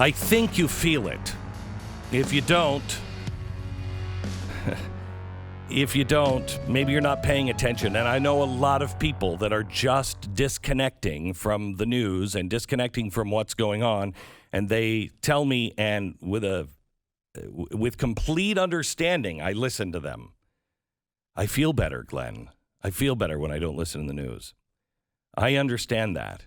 I think you feel it. If you don't, maybe you're not paying attention. And I know a lot of people that are just disconnecting from the news and disconnecting from what's going on. And they tell me, and with complete understanding, I listen to them. I feel better, Glenn. I feel better when I don't listen to the news. I understand that.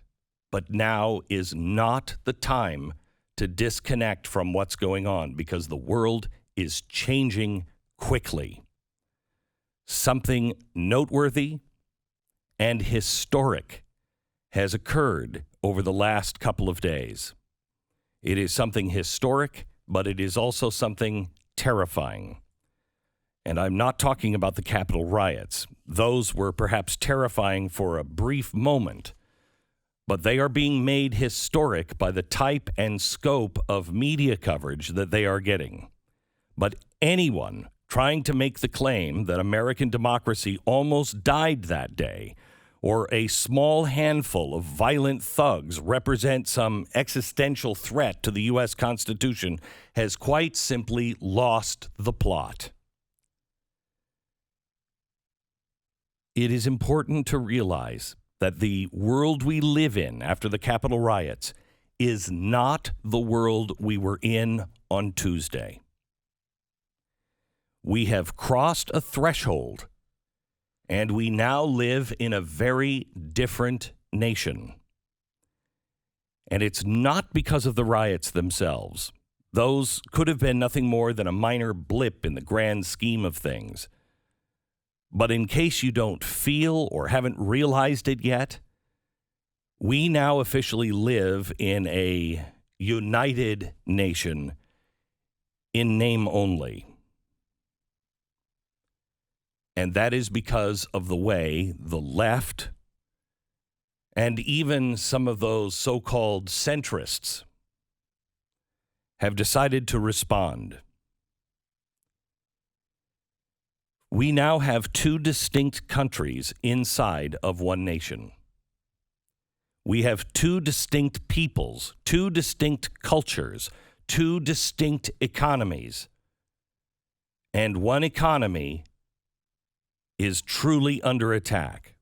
But now is not the time to disconnect from what's going on, because the world is changing quickly. Something noteworthy and historic has occurred over the last couple of days. It is something historic, but it is also something terrifying. And I'm not talking about the Capitol riots. Those were perhaps terrifying for a brief moment, but they are being made historic by the type and scope of media coverage that they are getting. But anyone trying to make the claim that American democracy almost died that day, or a small handful of violent thugs represent some existential threat to the U.S. Constitution, has quite simply lost the plot. It is important to realize that the world we live in after the Capitol riots is not the world we were in on Tuesday. We have crossed a threshold, and we now live in a very different nation. And it's not because of the riots themselves. Those could have been nothing more than a minor blip in the grand scheme of things. But in case you don't feel or haven't realized it yet, we now officially live in a united nation in name only. And that is because of the way the left and even some of those so-called centrists have decided to respond. We now have two distinct countries inside of one nation. We have two distinct peoples, two distinct cultures, two distinct economies. And one economy is truly under attack.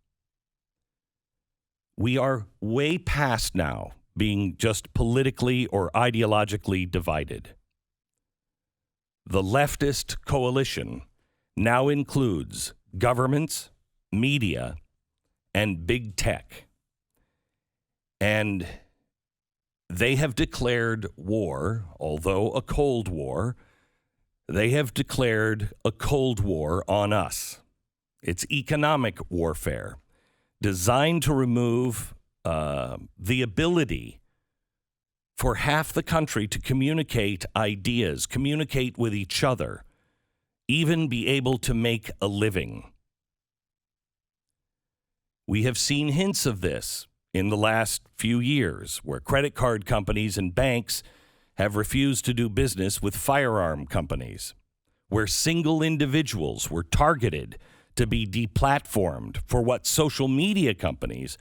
We are way past now being just politically or ideologically divided. The leftist coalition now includes governments, media, and big tech. And they have declared war, although a Cold War. They have declared a Cold War on us. It's economic warfare designed to remove the ability for half the country to communicate ideas, communicate with each other, even be able to make a living. We have seen hints of this in the last few years, where credit card companies and banks have refused to do business with firearm companies, where single individuals were targeted to be deplatformed for what social media companies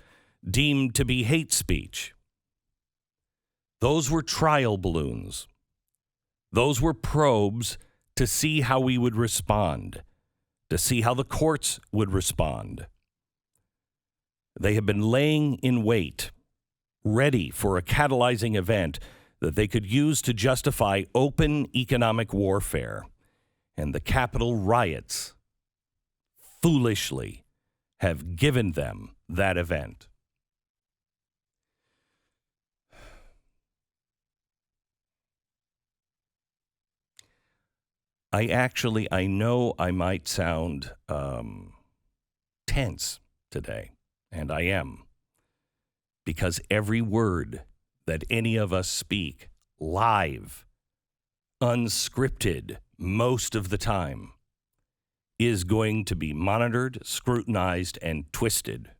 deemed to be hate speech. Those were trial balloons. Those were probes to see how we would respond, to see how the courts would respond. They have been laying in wait, ready for a catalyzing event that they could use to justify open economic warfare. And the Capitol riots foolishly have given them that event. I know I might sound tense today, and I am, because every word that any of us speak live, unscripted most of the time, is going to be monitored, scrutinized, and twisted.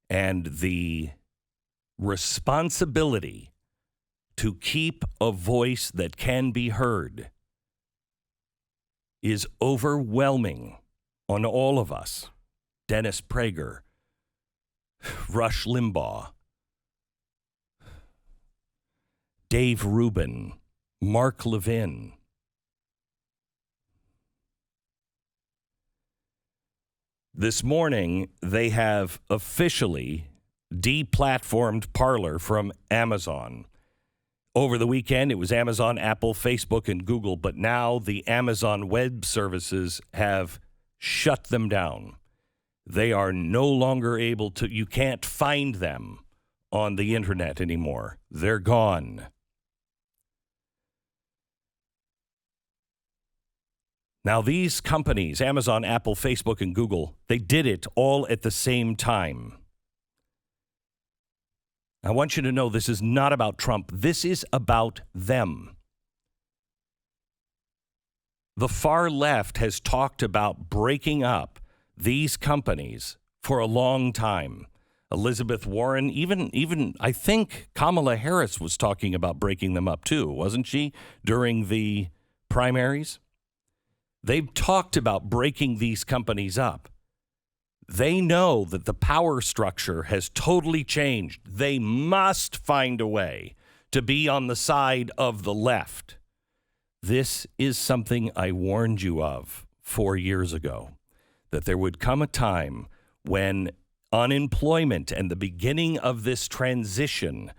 And the responsibility to keep a voice that can be heard is overwhelming on all of us. Dennis Prager, Rush Limbaugh, Dave Rubin, Mark Levin. This morning, they have officially deplatformed Parler from Amazon. Over the weekend, it was Amazon, Apple, Facebook, and Google, but now the Amazon Web Services have shut them down. They are no longer able to, you can't find them on the internet anymore. They're gone. Now, these companies, Amazon, Apple, Facebook, and Google, they did it all at the same time. I want you to know this is not about Trump. This is about them. The far left has talked about breaking up these companies for a long time. Elizabeth Warren, even I think Kamala Harris was talking about breaking them up too, wasn't she, during the primaries? They've talked about breaking these companies up. They know that the power structure has totally changed. They must find a way to be on the side of the left. This is something I warned you of 4 years ago, that there would come a time when unemployment and the beginning of this transition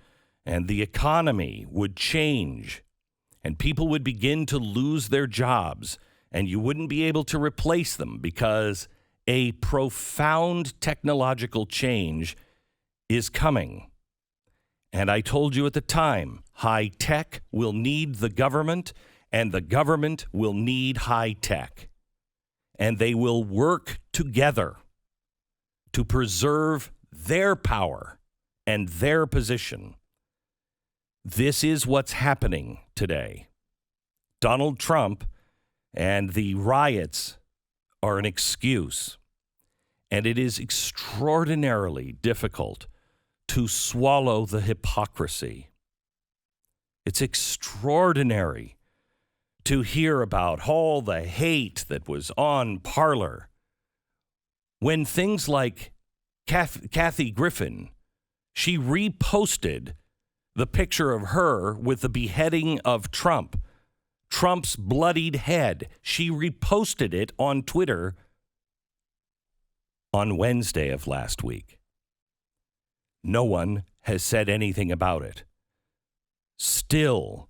and the economy would change and people would begin to lose their jobs and you wouldn't be able to replace them because a profound technological change is coming. And I told you at the time, high tech will need the government and the government will need high tech. And they will work together to preserve their power and their position. This is what's happening today. Donald Trump and the riots are an excuse. And it is extraordinarily difficult to swallow the hypocrisy. It's extraordinary to hear about all the hate that was on Parler when things like Kathy Griffin, she reposted the picture of her with the beheading of Trump's bloodied head. She reposted it on Twitter on Wednesday of last week. No one has said anything about it. Still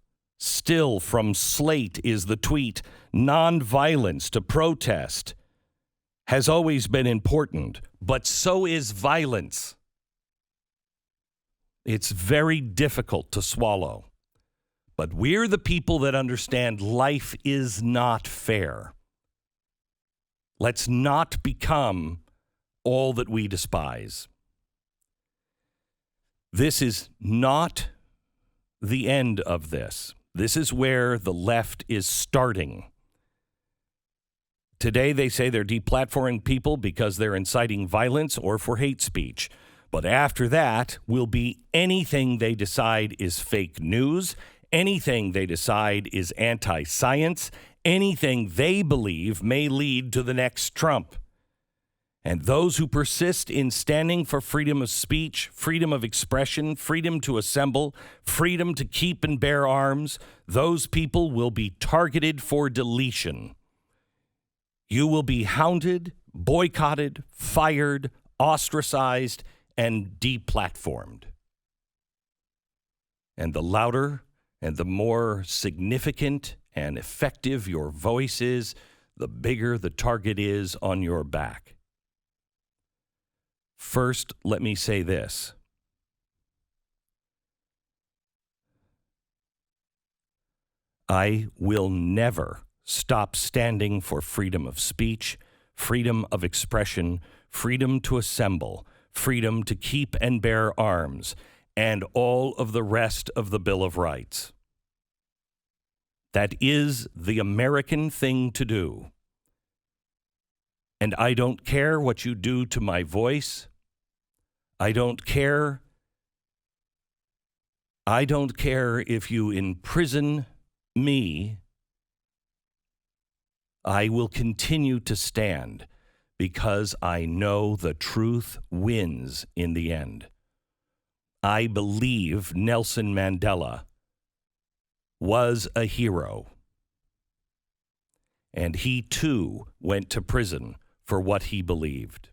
from Slate is the tweet, nonviolence to protest has always been important, but so is violence. It's very difficult to swallow. But we're the people that understand life is not fair. Let's not become all that we despise. This is not the end of this. This is where the left is starting. Today, they say they're deplatforming people because they're inciting violence or for hate speech. But after that will be anything they decide is fake news, anything they decide is anti-science, anything they believe may lead to the next Trump. And those who persist in standing for freedom of speech, freedom of expression, freedom to assemble, freedom to keep and bear arms, those people will be targeted for deletion. You will be hounded, boycotted, fired, ostracized, and deplatformed. And the louder and the more significant and effective your voice is, the bigger the target is on your back. First, let me say this. I will never stop standing for freedom of speech, freedom of expression, freedom to assemble, freedom to keep and bear arms, and all of the rest of the Bill of Rights. That is the American thing to do. And I don't care what you do to my voice. I don't care if you imprison me. I will continue to stand because I know the truth wins in the end. I believe Nelson Mandela was a hero. And he, too, went to prison for what he believed.